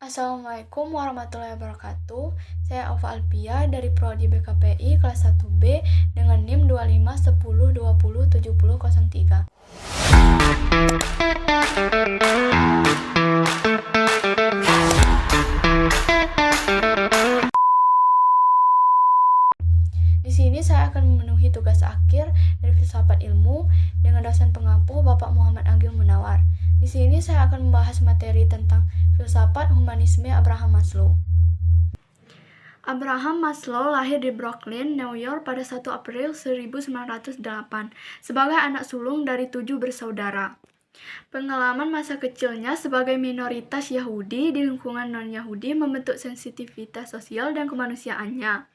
Assalamualaikum warahmatullahi wabarakatuh. Saya Ova Alpia dari Prodi BKPI kelas 1B dengan NIM 2510207003. Di sini saya akan memenuhi tugas akhir dari Filsafat Ilmu dengan dosen pengampu Bapak Muhammad Agil Munawar. Di sini saya akan membahas materi tentang filsafat humanisme Abraham Maslow. Abraham Maslow lahir di Brooklyn, New York pada 1 April 1908 sebagai anak sulung dari 7 bersaudara. Pengalaman masa kecilnya sebagai minoritas Yahudi di lingkungan non-Yahudi membentuk sensitivitas sosial dan kemanusiaannya.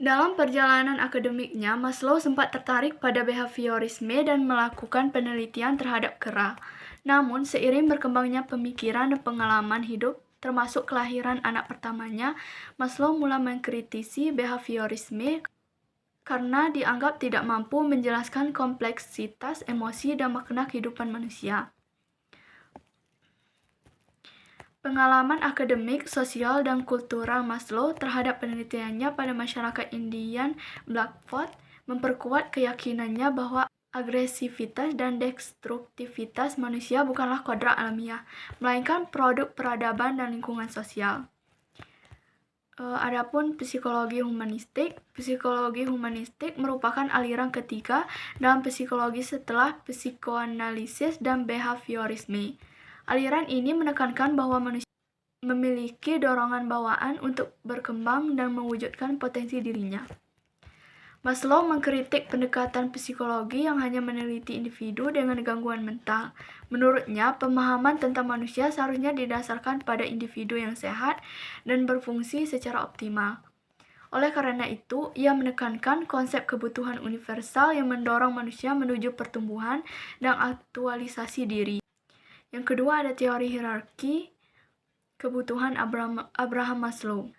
Dalam perjalanan akademiknya, Maslow sempat tertarik pada behaviorisme dan melakukan penelitian terhadap kera. Namun, seiring berkembangnya pemikiran dan pengalaman hidup, termasuk kelahiran anak pertamanya, Maslow mulai mengkritisi behaviorisme karena dianggap tidak mampu menjelaskan kompleksitas emosi dan makna kehidupan manusia. Pengalaman akademik, sosial, dan kultural Maslow terhadap penelitiannya pada masyarakat Indian Blackfoot memperkuat keyakinannya bahwa agresivitas dan destruktivitas manusia bukanlah kodrat alamiah, melainkan produk peradaban dan lingkungan sosial. Adapun psikologi humanistik merupakan aliran ketiga dalam psikologi setelah psikoanalisis dan behaviorisme. Aliran ini menekankan bahwa manusia memiliki dorongan bawaan untuk berkembang dan mewujudkan potensi dirinya. Maslow mengkritik pendekatan psikologi yang hanya meneliti individu dengan gangguan mental. Menurutnya, pemahaman tentang manusia seharusnya didasarkan pada individu yang sehat dan berfungsi secara optimal. Oleh karena itu, ia menekankan konsep kebutuhan universal yang mendorong manusia menuju pertumbuhan dan aktualisasi diri. Yang kedua ada teori hierarki kebutuhan Abraham Maslow.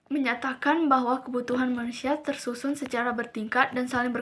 Menyatakan bahwa kebutuhan manusia tersusun secara bertingkat dan saling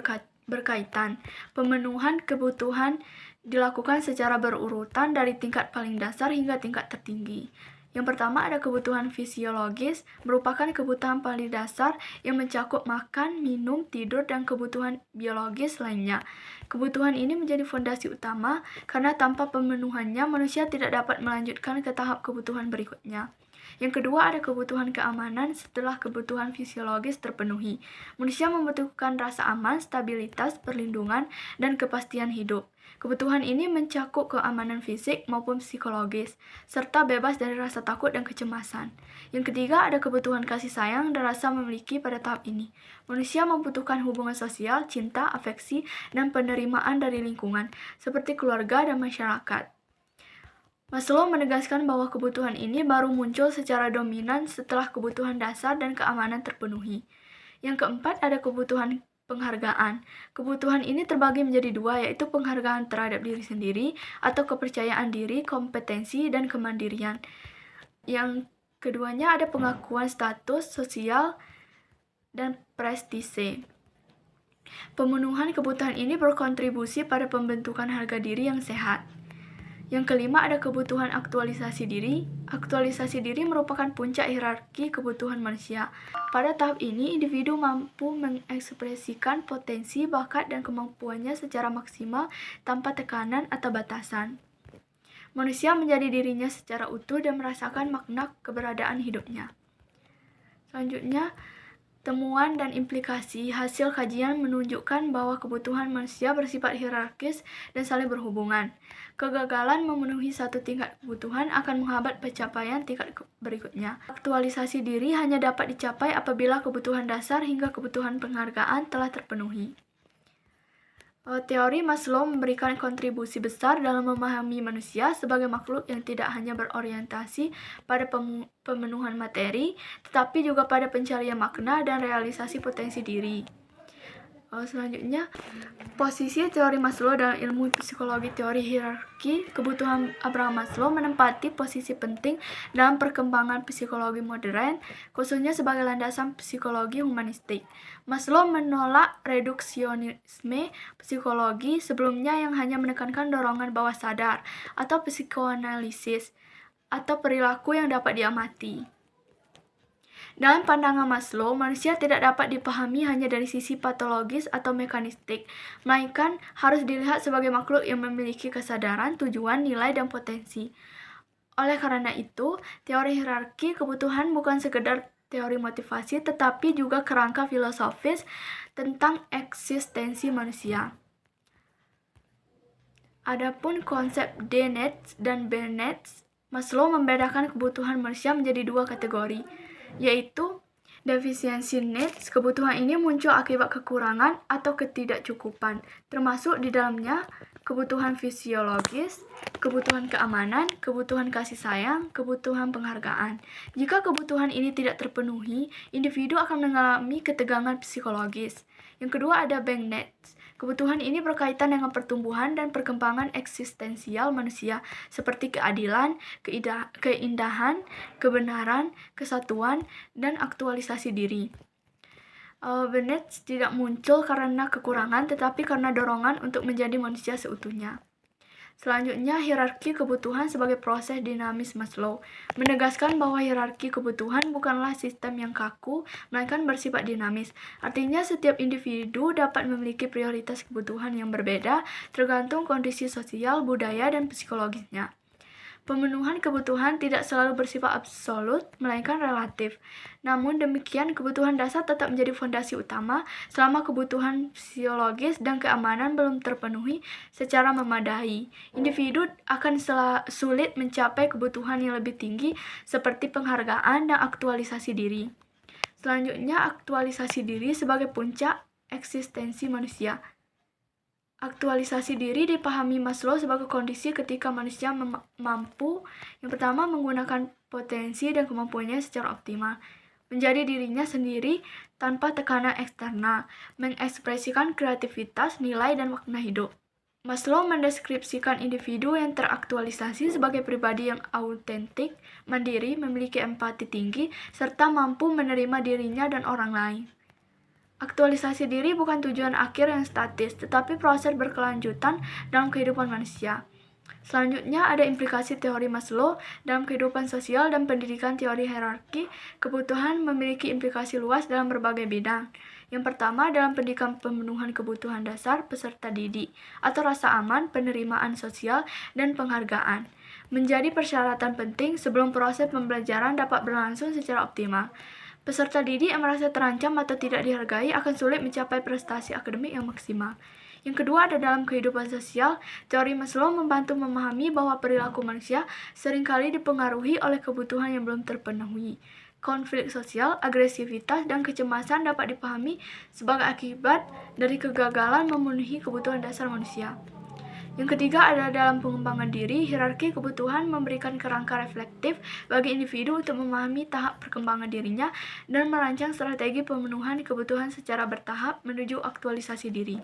berkaitan. Pemenuhan kebutuhan dilakukan secara berurutan dari tingkat paling dasar hingga tingkat tertinggi. Yang pertama ada kebutuhan fisiologis, merupakan kebutuhan paling dasar yang mencakup makan, minum, tidur, dan kebutuhan biologis lainnya. Kebutuhan ini menjadi fondasi utama karena tanpa pemenuhannya manusia tidak dapat melanjutkan ke tahap kebutuhan berikutnya. Yang kedua ada kebutuhan keamanan setelah kebutuhan fisiologis terpenuhi. Manusia membutuhkan rasa aman, stabilitas, perlindungan, dan kepastian hidup. Kebutuhan ini mencakup keamanan fisik maupun psikologis, serta bebas dari rasa takut dan kecemasan. Yang ketiga ada kebutuhan kasih sayang dan rasa memiliki pada tahap ini. Manusia membutuhkan hubungan sosial, cinta, afeksi, dan penerimaan dari lingkungan, seperti keluarga dan masyarakat. Maslow menegaskan bahwa kebutuhan ini baru muncul secara dominan setelah kebutuhan dasar dan keamanan terpenuhi. Yang keempat ada kebutuhan penghargaan. Kebutuhan ini terbagi menjadi dua, yaitu penghargaan terhadap diri sendiri atau kepercayaan diri, kompetensi, dan kemandirian. Yang keduanya ada pengakuan status sosial dan prestise. Pemenuhan kebutuhan ini berkontribusi pada pembentukan harga diri yang sehat. Yang kelima ada kebutuhan aktualisasi diri. Aktualisasi diri merupakan puncak hierarki kebutuhan manusia. Pada tahap ini, individu mampu mengekspresikan potensi, bakat, dan kemampuannya secara maksimal tanpa tekanan atau batasan. Manusia menjadi dirinya secara utuh dan merasakan makna keberadaan hidupnya. Selanjutnya, temuan dan implikasi hasil kajian menunjukkan bahwa kebutuhan manusia bersifat hierarkis dan saling berhubungan. Kegagalan memenuhi satu tingkat kebutuhan akan menghambat pencapaian tingkat berikutnya. Aktualisasi diri hanya dapat dicapai apabila kebutuhan dasar hingga kebutuhan penghargaan telah terpenuhi. Teori Maslow memberikan kontribusi besar dalam memahami manusia sebagai makhluk yang tidak hanya berorientasi pada pemenuhan materi, tetapi juga pada pencarian makna dan realisasi potensi diri. Selanjutnya, posisi teori Maslow dalam ilmu psikologi. Teori hierarki kebutuhan Abraham Maslow menempati posisi penting dalam perkembangan psikologi modern, khususnya sebagai landasan psikologi humanistik. Maslow menolak reduksionisme psikologi sebelumnya yang hanya menekankan dorongan bawah sadar atau psikoanalisis atau perilaku yang dapat diamati. Dalam pandangan Maslow, manusia tidak dapat dipahami hanya dari sisi patologis atau mekanistik, melainkan harus dilihat sebagai makhluk yang memiliki kesadaran, tujuan, nilai, dan potensi. Oleh karena itu, teori hierarki kebutuhan bukan sekedar teori motivasi, tetapi juga kerangka filosofis tentang eksistensi manusia. Adapun konsep D needs dan B needs, Maslow membedakan kebutuhan manusia menjadi dua kategori, yaitu deficiency needs. Kebutuhan ini muncul akibat kekurangan atau ketidakcukupan, termasuk di dalamnya kebutuhan fisiologis, kebutuhan keamanan, kebutuhan kasih sayang, kebutuhan penghargaan. Jika kebutuhan ini tidak terpenuhi, individu akan mengalami ketegangan psikologis. Yang kedua ada bank needs. Kebutuhan ini berkaitan dengan pertumbuhan dan perkembangan eksistensial manusia, seperti keadilan, keindahan, kebenaran, kesatuan, dan aktualisasi diri. Needs tidak muncul karena kekurangan, tetapi karena dorongan untuk menjadi manusia seutuhnya. Selanjutnya, hierarki kebutuhan sebagai proses dinamis Maslow menegaskan bahwa hierarki kebutuhan bukanlah sistem yang kaku, melainkan bersifat dinamis. Artinya, setiap individu dapat memiliki prioritas kebutuhan yang berbeda tergantung kondisi sosial, budaya, dan psikologisnya. Pemenuhan kebutuhan tidak selalu bersifat absolut, melainkan relatif. Namun demikian, kebutuhan dasar tetap menjadi fondasi utama selama kebutuhan fisiologis dan keamanan belum terpenuhi secara memadai. Individu akan sulit mencapai kebutuhan yang lebih tinggi seperti penghargaan dan aktualisasi diri. Selanjutnya, aktualisasi diri sebagai puncak eksistensi manusia. Aktualisasi diri dipahami Maslow sebagai kondisi ketika manusia mampu, yang pertama, menggunakan potensi dan kemampuannya secara optimal, menjadi dirinya sendiri tanpa tekanan eksternal, mengekspresikan kreativitas, nilai, dan makna hidup. Maslow mendeskripsikan individu yang teraktualisasi sebagai pribadi yang autentik, mandiri, memiliki empati tinggi, serta mampu menerima dirinya dan orang lain. Aktualisasi diri bukan tujuan akhir yang statis, tetapi proses berkelanjutan dalam kehidupan manusia. Selanjutnya ada implikasi teori Maslow dalam kehidupan sosial dan pendidikan. Teori hierarki kebutuhan memiliki implikasi luas dalam berbagai bidang. Yang pertama, dalam pendidikan pemenuhan kebutuhan dasar peserta didik atau rasa aman, penerimaan sosial, dan penghargaan menjadi persyaratan penting sebelum proses pembelajaran dapat berlangsung secara optimal. Peserta didik yang merasa terancam atau tidak dihargai akan sulit mencapai prestasi akademik yang maksimal. Yang kedua ada dalam kehidupan sosial. Teori Maslow membantu memahami bahwa perilaku manusia seringkali dipengaruhi oleh kebutuhan yang belum terpenuhi. Konflik sosial, agresivitas, dan kecemasan dapat dipahami sebagai akibat dari kegagalan memenuhi kebutuhan dasar manusia. Yang ketiga adalah dalam pengembangan diri. Hierarki kebutuhan memberikan kerangka reflektif bagi individu untuk memahami tahap perkembangan dirinya dan merancang strategi pemenuhan kebutuhan secara bertahap menuju aktualisasi diri.